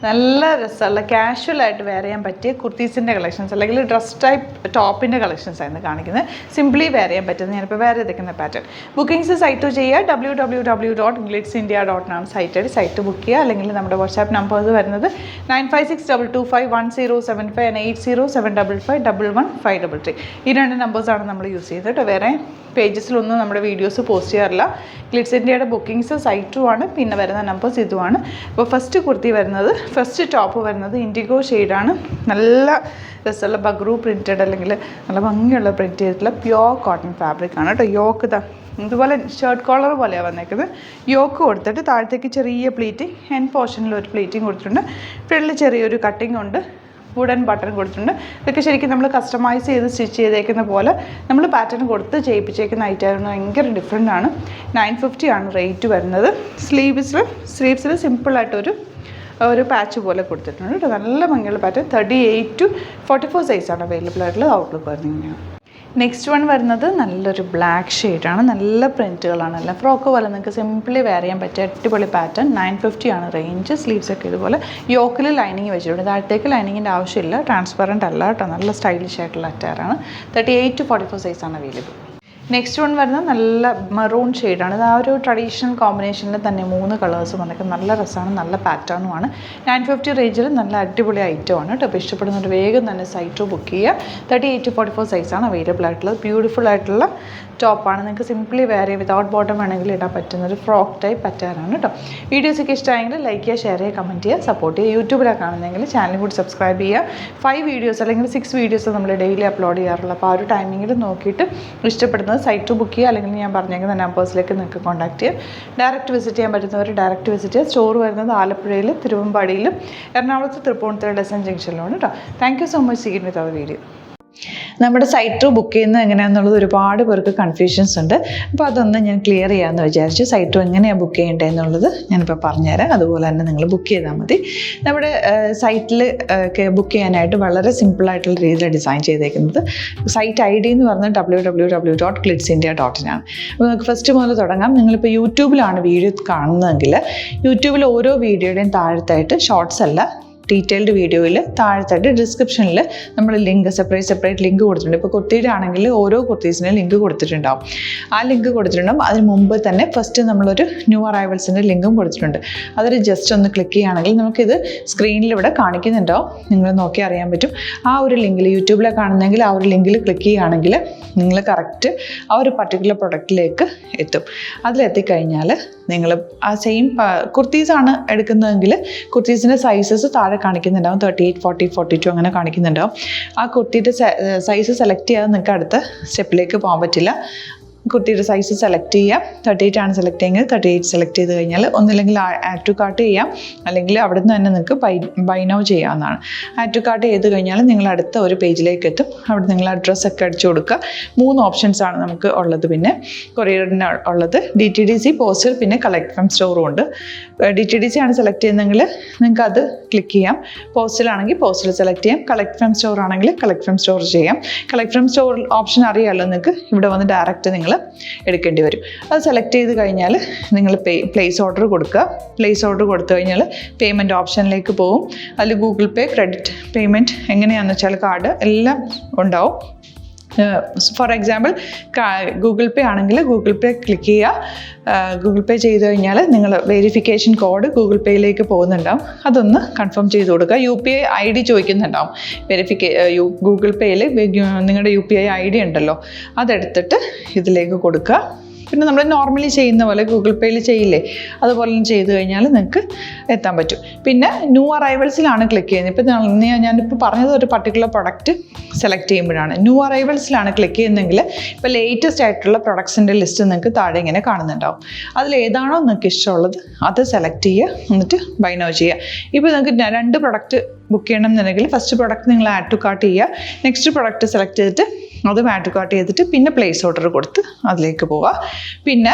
നല്ല രസമുള്ള കാഷ്വലായിട്ട് വെയർ ചെയ്യാൻ പറ്റിയ കുർത്തീസിൻ്റെ കളക്ഷൻസ് അല്ലെങ്കിൽ ഡ്രസ് ടൈപ്പ് ടോപ്പിൻ്റെ കളക്ഷൻസ് ആയിരുന്നു കാണിക്കുന്നത്. സിംപ്ലി വെയർ ചെയ്യാൻ പറ്റുന്നത് ഞാനിപ്പോൾ വെയർ ചെയ്തിരിക്കുന്ന പാറ്റേൺ. ബുക്കിംഗ്സ് സൈറ്റ് ചെയ്യുക www.glitzindia.com സൈറ്റ് ബുക്ക് ചെയ്യുക. അല്ലെങ്കിൽ നമ്മുടെ വാട്സാപ്പ് നമ്പേഴ്സ് വരുന്നത് 9562251075 and 8075551153. ഈ 2 നമ്പേഴ്സാണ് നമ്മൾ യൂസ് ചെയ്തത് കേട്ടോ. വേറെ പേജസിലൊന്നും നമ്മുടെ വീഡിയോസ് പോസ്റ്റ് ചെയ്യാറില്ല. ഗ്ലിറ്റ്സ് ഇന്ത്യയുടെ ബുക്കിംഗ്സ് സൈറ്റുമാണ്. പിന്നെ വരുന്ന നമ്പേഴ്സ് ഇതുമാണ്. അപ്പോൾ ഫസ്റ്റ് ടോപ്പ് വരുന്നത് ഇൻഡിഗോ ഷെയ്ഡാണ്. നല്ല രസമുള്ള ബഗ്രൂ പ്രിൻറ്റഡ് അല്ലെങ്കിൽ നല്ല ഭംഗിയുള്ള പ്രിൻറ്റ് ചെയ്തിട്ടുള്ള പ്യോർ കോട്ടൺ ഫാബ്രിക് ആണ് കേട്ടോ. യോക്ക് ഇതുപോലെ ഷർട്ട് കോളർ പോലെയാണ് വന്നേക്കുന്നത്. യോക്ക് കൊടുത്തിട്ട് താഴത്തേക്ക് ചെറിയ പ്ലീറ്റിംഗ്, എൻഡ് പോർഷനിൽ ഒരു പ്ലീറ്റിംഗ് കൊടുത്തിട്ടുണ്ട്. ഫ്രണ്ടിൽ ചെറിയൊരു കട്ടിംഗ് ഉണ്ട്, വുഡൻ ബട്ടൺ കൊടുത്തിട്ടുണ്ട്. ഇതൊക്കെ ശരിക്കും നമ്മൾ കസ്റ്റമൈസ് ചെയ്ത് സ്റ്റിച്ച് ചെയ്തേക്കുന്ന പോലെ നമ്മൾ പാറ്റേൺ കൊടുത്ത് ചെയ്യിപ്പിച്ചേക്കുന്ന ഐറ്റം ഭയങ്കര ഡിഫറെൻ്റ് ആണ്. 950 ആണ് റേറ്റ് വരുന്നത്. സ്ലീവ്സിൽ സിമ്പിളായിട്ടൊരു പാച്ച് പോലെ കൊടുത്തിട്ടുണ്ട് കേട്ടോ. നല്ല ഭംഗിയുള്ള പാറ്റേൺ. 38 to 44 സൈസാണ് അവൈലബിൾ ആയിട്ടുള്ളത്. ഔട്ട്ലുക്ക് വരുന്നത്. നെക്സ്റ്റ് വൺ വരുന്നത് നല്ലൊരു ബ്ലാക്ക് ഷെയ്ഡാണ്. നല്ല പ്രിൻറ്റുകളാണ്. എല്ലാം ഫ്രോക്ക് പോലെ നിങ്ങൾക്ക് സിംപിളി വെയർ ചെയ്യാൻ പറ്റിയ അടിപൊളി പാറ്റേൺ. 950 ആണ് റേഞ്ച്. സ്ലീവ്സൊക്കെ ഇതുപോലെ യോക്കിൽ ലൈനിങ് വെച്ചിട്ടുണ്ട്. താഴത്തേക്ക് ലൈനിങ്ങിൻ്റെ ആവശ്യമില്ല. ട്രാൻസ്പെറൻറ്റ് അല്ല കേട്ടോ. നല്ല സ്റ്റൈലിഷ് ആയിട്ടുള്ള അറ്റാറാണ്. 38 to 44 സൈസാണ് അവൈലബിൾ. നെക്സ്റ്റ് വൺ വരുന്നത് നല്ല മെറൂൺ ഷെയ്ഡാണ്. ഇത് ആ ഒരു ട്രഡീഷണൽ കോമ്പിനേഷനിൽ തന്നെ 3 കളേഴ്സ് വന്നിട്ട് നല്ല രസമാണ്. നല്ല പാറ്റേണുമാണ്. 950 റേഞ്ചിൽ നല്ല അടിപൊളി ഐറ്റമാണ് കേട്ടോ. അപ്പോൾ ഇഷ്ടപ്പെടുന്നവർ വേഗം തന്നെ സൈറ്റ് ബുക്ക് ചെയ്യുക. 38 to 44 സൈസാണ് അവൈലബിൾ ആയിട്ടുള്ളത്. ബ്യൂട്ടിഫുൾ ആയിട്ടുള്ള ടോപ്പാണ്. നിങ്ങൾക്ക് സിംപ്ലി വെയർ ചെയ്യുക. വിതൗട്ട് ബോട്ടം വേണമെങ്കിൽ ഇടാൻ പറ്റുന്നൊരു ഫ്രോക്ക് ടൈപ്പ് പാറ്റേണാണ് കേട്ടോ. വീഡിയോസൊക്കെ ഇഷ്ടമായെങ്കിൽ ലൈക്ക് ചെയ്യുക, ഷെയർ ചെയ്യുക, കമൻറ്റ് ചെയ്യുക, സപ്പോർട്ട് ചെയ്യുക. യൂട്യൂബിലാണ് കാണുന്നതെങ്കിൽ ചാനൽ കൂടി സബ്സ്ക്രൈബ് ചെയ്യുക. 5 വീഡിയോസ് അല്ലെങ്കിൽ 6 വീഡിയോസ് നമ്മൾ ഡെയിലി അപ്ലോഡ് ചെയ്യാറുള്ളൂ. അപ്പോൾ ആ ഒരു ടൈമിങ്ങിൽ നോക്കിയിട്ട് ഇഷ്ടപ്പെടുന്നത് സൈറ്റ് ബുക്ക് ചെയ്യുക. അല്ലെങ്കിൽ ഞാൻ പറഞ്ഞേക്കുന്ന നമ്പേഴ്സിലേക്ക് നിങ്ങൾക്ക് കോൺടാക്ട് ചെയ്യാം. ഡയറക്റ്റ് വിസിറ്റ് ചെയ്യാൻ പറ്റുന്നവർ ഡയറക്റ്റ് വിസിറ്റ് ചെയ്യുക. സ്റ്റോർ വരുന്നത് ആലപ്പുഴയിൽ, തിരുവമ്പാടിയിലും, എറണാകുളത്ത് തൃപ്പൂണിത്തുറ ഡെസൻ ജംഗ്ഷനിലാണ് കേട്ടോ. Thank you so much. See you with our video. നമ്മുടെ സൈറ്റ് ബുക്ക് ചെയ്യുന്നത് എങ്ങനെയാണെന്നുള്ളത് ഒരുപാട് പേർക്ക് കൺഫ്യൂഷൻസ് ഉണ്ട്. അപ്പോൾ അതൊന്ന് ഞാൻ ക്ലിയർ ചെയ്യാമെന്ന് വിചാരിച്ചു. സൈറ്റ് എങ്ങനെയാണ് ബുക്ക് ചെയ്യേണ്ടത് എന്നുള്ളത് ഞാനിപ്പോൾ പറഞ്ഞുതരാം. അതുപോലെ തന്നെ നിങ്ങൾ ബുക്ക് ചെയ്താൽ മതി. നമ്മുടെ സൈറ്റിൽ ബുക്ക് ചെയ്യാനായിട്ട് വളരെ സിമ്പിളായിട്ടുള്ള രീതിയിൽ ഡിസൈൻ ചെയ്തേക്കുന്നത്. സൈറ്റ് ID എന്ന് പറഞ്ഞാൽ www.glitzindia.in ആണ്. അപ്പോൾ നമുക്ക് ഫസ്റ്റ് മുതൽ തുടങ്ങാം. നിങ്ങളിപ്പോൾ യൂട്യൂബിലാണ് വീഡിയോ കാണുന്നതെങ്കിൽ യൂട്യൂബിൽ ഓരോ വീഡിയോയുടെയും താഴത്തായിട്ട് ഷോർട്സ് അല്ല, ഡീറ്റെയിൽഡ് വീഡിയോയിൽ താഴത്തായിട്ട് ഡിസ്ക്രിപ്ഷനിൽ നമ്മൾ ലിങ്ക് സെപ്പറേറ്റ് ലിങ്ക് കൊടുത്തിട്ടുണ്ട്. ഇപ്പോൾ കുർത്തിയുടെ ആണെങ്കിൽ ഓരോ കുർത്തീസിനും ലിങ്ക് കൊടുത്തിട്ടുണ്ടാവും. ആ ലിങ്ക് കൊടുത്തിട്ടുണ്ടാവും. അതിന് മുമ്പ് തന്നെ ഫസ്റ്റ് നമ്മളൊരു ന്യൂ അറൈവൽസിൻ്റെ ലിങ്കും കൊടുത്തിട്ടുണ്ട്. അതൊരു ജസ്റ്റ് ഒന്ന് ക്ലിക്ക് ചെയ്യുകയാണെങ്കിൽ നമുക്കിത് സ്ക്രീനിൽ ഇവിടെ കാണിക്കുന്നുണ്ടാവും. നിങ്ങൾ നോക്കി അറിയാൻ പറ്റും. ആ ഒരു ലിങ്കിൽ യൂട്യൂബിലാണ് കാണുന്നതെങ്കിൽ ആ ഒരു ലിങ്കിൽ ക്ലിക്ക് ചെയ്യുകയാണെങ്കിൽ നിങ്ങൾ കറക്റ്റ് ആ ഒരു പർട്ടിക്കുലർ പ്രൊഡക്റ്റിലേക്ക് എത്തും. അതിലെത്തിക്കഴിഞ്ഞാൽ നിങ്ങൾ ആ സെയിം കുർത്തീസാണ് എടുക്കുന്നതെങ്കിൽ കുർത്തീസിൻ്റെ സൈസസ് താഴെ കാണിക്കുന്നുണ്ടാവും. 38, 40, 42 അങ്ങനെ കാണിക്കുന്നുണ്ടാവും. ആ കുർത്തിയുടെ സൈസ് സെലക്ട് ചെയ്യാതെ നിങ്ങൾക്ക് അടുത്ത സ്റ്റെപ്പിലേക്ക് പോകാൻ പറ്റില്ല. കുർത്തിയുടെ സൈസ് സെലക്ട് ചെയ്യാം. 38 ആണ് സെലക്ട് ചെയ്യുന്നത്. 38 സെലക്ട് ചെയ്ത് കഴിഞ്ഞാൽ ഒന്നില്ലെങ്കിൽ ആഡ് ടു കാർട്ട് ചെയ്യാം, അല്ലെങ്കിൽ അവിടെ നിന്ന് തന്നെ നിങ്ങൾക്ക് ബൈ നൗ ചെയ്യാവുന്നതാണ്. ആഡ് ടു കാർട്ട് ചെയ്ത് കഴിഞ്ഞാൽ നിങ്ങൾ അടുത്ത ഒരു പേജിലേക്ക് എത്തും. അവിടെ നിങ്ങൾ അഡ്രസ്സൊക്കെ അടിച്ചു കൊടുക്കുക. 3 ഓപ്ഷൻസാണ് നമുക്ക് ഉള്ളത്. പിന്നെ കൊറിയറിന് ഉള്ളത് DTDC, പോസ്റ്റൽ, പിന്നെ കളക്ട് ഫ്രം സ്റ്റോറും ഉണ്ട്. DTDC ആണ് സെലക്ട് ചെയ്യുന്നതെങ്കിൽ നിങ്ങൾക്ക് അത് ക്ലിക്ക് ചെയ്യാം. പോസ്റ്റലാണെങ്കിൽ പോസ്റ്റൽ സെലക്ട് ചെയ്യാം. കളക്ട് ഫ്രം സ്റ്റോർ ആണെങ്കിൽ കളക്ട് ഫ്രം സ്റ്റോർ ചെയ്യാം. കളക്ട് ഫ്രം സ്റ്റോർ ഓപ്ഷൻ അറിയാമല്ലോ നിങ്ങൾക്ക്. ഇവിടെ വന്ന് ഡയറക്റ്റ് നിങ്ങൾ എടുക്കേണ്ടി വരും. അത് സെലക്ട് ചെയ്ത് കഴിഞ്ഞാൽ നിങ്ങൾ പ്ലേസ് ഓർഡർ കൊടുക്കുക. പ്ലേസ് ഓർഡർ കൊടുത്തു കഴിഞ്ഞാൽ പേയ്മെൻറ്റ് ഓപ്ഷനിലേക്ക് പോകും. അതിൽ ഗൂഗിൾ പേ, ക്രെഡിറ്റ് പേയ്മെൻറ്റ് എങ്ങനെയാണെന്ന് വെച്ചാൽ കാർഡ് എല്ലാം ഉണ്ടാവും. ഫോർ എക്സാമ്പിൾ ഗൂഗിൾ പേ ആണെങ്കിൽ ഗൂഗിൾ പേ ക്ലിക്ക് ചെയ്യുക. ഗൂഗിൾ പേ ചെയ്ത് കഴിഞ്ഞാൽ നിങ്ങൾ വെരിഫിക്കേഷൻ കോഡ് ഗൂഗിൾ പേയിലേക്ക് പോകുന്നുണ്ടാവും. അതൊന്ന് കൺഫേം ചെയ്ത് കൊടുക്കുക. UPI ID ചോദിക്കുന്നുണ്ടാവും. ഗൂഗിൾ പേയിൽ നിങ്ങളുടെ UPI ID ഉണ്ടല്ലോ, അതെടുത്തിട്ട് ഇതിലേക്ക് കൊടുക്കുക. പിന്നെ നമ്മൾ നോർമലി ചെയ്യുന്ന പോലെ ഗൂഗിൾ പേയിൽ ചെയ്യില്ലേ, അതുപോലെ ചെയ്ത് കഴിഞ്ഞാൽ നിങ്ങൾക്ക് എത്താൻ പറ്റും. പിന്നെ ന്യൂ അറൈവൽസിലാണ് ക്ലിക്ക് ചെയ്യുന്നത്. ഇപ്പോൾ ഞാനിപ്പോൾ പറഞ്ഞത് ഒരു പർട്ടിക്കുലർ പ്രൊഡക്റ്റ് സെലക്ട് ചെയ്യുമ്പോഴാണ്. ന്യൂ അറൈവൽസിലാണ് ക്ലിക്ക് ചെയ്യുന്നതെങ്കിൽ ഇപ്പോൾ ലേറ്റസ്റ്റ് ആയിട്ടുള്ള പ്രൊഡക്ട്സിൻ്റെ ലിസ്റ്റ് നിങ്ങൾക്ക് താഴെ ഇങ്ങനെ കാണുന്നുണ്ടാവും. അതിലേതാണോ നിങ്ങൾക്ക് ഇഷ്ടമുള്ളത് അത് സെലക്ട് ചെയ്യുക, എന്നിട്ട് ബൈ നൗ ചെയ്യുക. ഇപ്പോൾ നിങ്ങൾക്ക് 2 പ്രൊഡക്റ്റ് ബുക്ക് ചെയ്യണം എന്നുണ്ടെങ്കിൽ ഫസ്റ്റ് പ്രൊഡക്റ്റ് നിങ്ങൾ ആഡ് ടു കാർട്ട് ചെയ്യുക. നെക്സ്റ്റ് പ്രൊഡക്റ്റ് സെലക്ട് ചെയ്തിട്ട് അത് ആഡ് ടു കാർട്ട് ചെയ്തിട്ട് പിന്നെ പ്ലേസ് ഓർഡർ കൊടുത്ത് അതിലേക്ക് പോവുക. പിന്നെ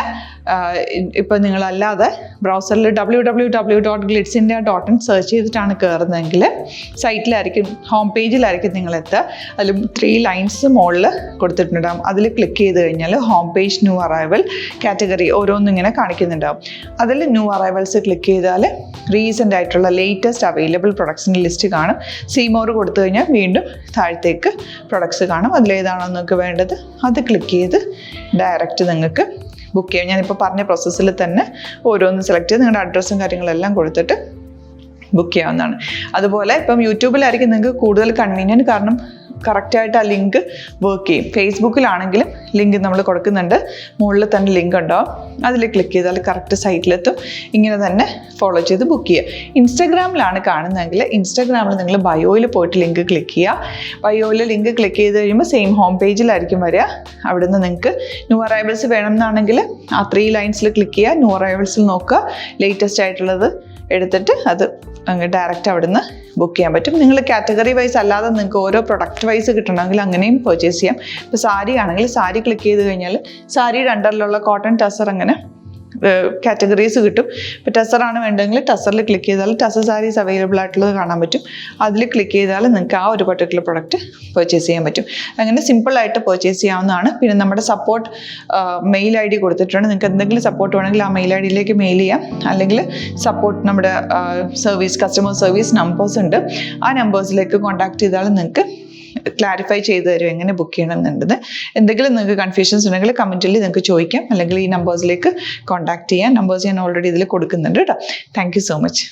ഇപ്പോൾ നിങ്ങളല്ലാതെ ബ്രൗസറിൽ www.glitzindia.in സെർച്ച് ചെയ്തിട്ടാണ് കയറുന്നതെങ്കിൽ സൈറ്റിലായിരിക്കും, ഹോം പേജിലായിരിക്കും നിങ്ങളെത്തുക. അതിൽ 3 ലൈൻസ് മുകളിൽ കൊടുത്തിട്ടുണ്ടാകും. അതിൽ ക്ലിക്ക് ചെയ്ത് കഴിഞ്ഞാൽ home page, new arrival, category ഓരോന്നും ഇങ്ങനെ കാണിക്കുന്നുണ്ടാവും. അതിൽ ന്യൂ അറൈവൽസ് ക്ലിക്ക് ചെയ്താൽ റീസെൻ്റ് ആയിട്ടുള്ള ലേറ്റസ്റ്റ് അവൈലബിൾ പ്രൊഡക്ട്സിൻ്റെ ലിസ്റ്റ് കാണും. സീമോർ കൊടുത്തു കഴിഞ്ഞാൽ വീണ്ടും താഴത്തേക്ക് പ്രൊഡക്ട്സ് കാണും. അതിലേതാണോ നിങ്ങൾക്ക് വേണ്ടത് അത് ക്ലിക്ക് ചെയ്ത് ഡയറക്റ്റ് നിങ്ങൾക്ക് ബുക്ക് ചെയ്യാം. ഞാനിപ്പോൾ പറഞ്ഞ പ്രോസസ്സിൽ തന്നെ ഓരോന്ന് സെലക്ട് ചെയ്ത് നിങ്ങളുടെ അഡ്രസ്സും കാര്യങ്ങളെല്ലാം കൊടുത്തിട്ട് ബുക്ക് ചെയ്യാവുന്നതാണ്. അതുപോലെ ഇപ്പം യൂട്യൂബിലായിരിക്കും നിങ്ങൾക്ക് കൂടുതൽ കൺവീനിയൻറ്റ്, കാരണം കറക്റ്റായിട്ട് ആ ലിങ്ക് വർക്ക് ചെയ്യും. ഫേസ്ബുക്കിലാണെങ്കിലും ലിങ്ക് നമ്മൾ കൊടുക്കുന്നുണ്ട്, മുകളിൽ തന്നെ ലിങ്ക് ഉണ്ടാവും. അതിൽ ക്ലിക്ക് ചെയ്താൽ കറക്റ്റ് സൈറ്റിലെത്തും. ഇങ്ങനെ തന്നെ ഫോളോ ചെയ്ത് ബുക്ക് ചെയ്യുക. ഇൻസ്റ്റാഗ്രാമിലാണ് കാണുന്നതെങ്കിൽ ഇൻസ്റ്റാഗ്രാമിൽ നിങ്ങൾ ബയോയിൽ പോയിട്ട് ലിങ്ക് ക്ലിക്ക് ചെയ്യുക. ബയോയിൽ ലിങ്ക് ക്ലിക്ക് ചെയ്ത് കഴിയുമ്പോൾ സെയിം ഹോം പേജിലായിരിക്കും വരിക. അവിടുന്ന് നിങ്ങൾക്ക് ന്യൂ അറൈവൽസ് വേണമെന്നാണെങ്കിൽ ആ 3 ലൈൻസിൽ ക്ലിക്ക് ചെയ്യുക. ന്യൂ അറൈവൽസിൽ നോക്കുക, ലേറ്റസ്റ്റ് ആയിട്ടുള്ളത് എടുത്തിട്ട് അത് അങ്ങ് ഡയറക്റ്റ് അവിടുന്ന് ബുക്ക് ചെയ്യാൻ പറ്റും. നിങ്ങൾ കാറ്റഗറി വൈസ് അല്ലാതെ നിങ്ങൾക്ക് ഓരോ പ്രൊഡക്റ്റ് വൈസ് കിട്ടണമെങ്കിൽ അങ്ങനെയും പർച്ചേസ് ചെയ്യാം. ഇപ്പോൾ സാരി ആണെങ്കിൽ സാരി ക്ലിക്ക് ചെയ്ത് കഴിഞ്ഞാൽ സാരിയുടെ അണ്ടറിലുള്ള കോട്ടൺ ടസർ അങ്ങനെ കാറ്റഗറീസ് കിട്ടും. ഇപ്പോൾ ടസറാണ് വേണ്ടതെങ്കിൽ ടസറിൽ ക്ലിക്ക് ചെയ്താൽ ടസർ സാരീസ് അവൈലബിൾ ആയിട്ടുള്ളത് കാണാൻ പറ്റും. അതിൽ ക്ലിക്ക് ചെയ്താൽ നിങ്ങൾക്ക് ആ ഒരു പർട്ടിക്കുലർ പ്രൊഡക്റ്റ് പർച്ചേസ് ചെയ്യാൻ പറ്റും. അങ്ങനെ സിമ്പിളായിട്ട് പർച്ചേസ് ചെയ്യാവുന്നതാണ്. പിന്നെ നമ്മുടെ സപ്പോർട്ട് മെയിൽ ID കൊടുത്തിട്ടുണ്ട്. നിങ്ങൾക്ക് എന്തെങ്കിലും സപ്പോർട്ട് വേണമെങ്കിൽ ആ മെയിൽ IDയിലേക്ക് മെയിൽ ചെയ്യാം. അല്ലെങ്കിൽ സപ്പോർട്ട് നമ്മുടെ കസ്റ്റമർ സർവീസ് നമ്പേഴ്സ് ഉണ്ട്. ആ നമ്പേഴ്സിലേക്ക് കോൺടാക്ട് ചെയ്താൽ നിങ്ങൾക്ക് ക്ലാരിഫൈ ചെയ്ത് തരും എങ്ങനെ ബുക്ക് ചെയ്യണം എന്നുള്ളത്. എന്തെങ്കിലും നിങ്ങൾക്ക് കൺഫ്യൂഷൻസ് ഉണ്ടെങ്കിൽ കമൻറ്റിൽ നിങ്ങൾക്ക് ചോദിക്കാം, അല്ലെങ്കിൽ ഈ നമ്പേഴ്സിലേക്ക് കോൺടാക്ട് ചെയ്യാം. നമ്പേഴ്സ് ഞാൻ ഓൾറെഡി ഇതിൽ കൊടുക്കുന്നുണ്ട് കേട്ടോ. Thank you so much.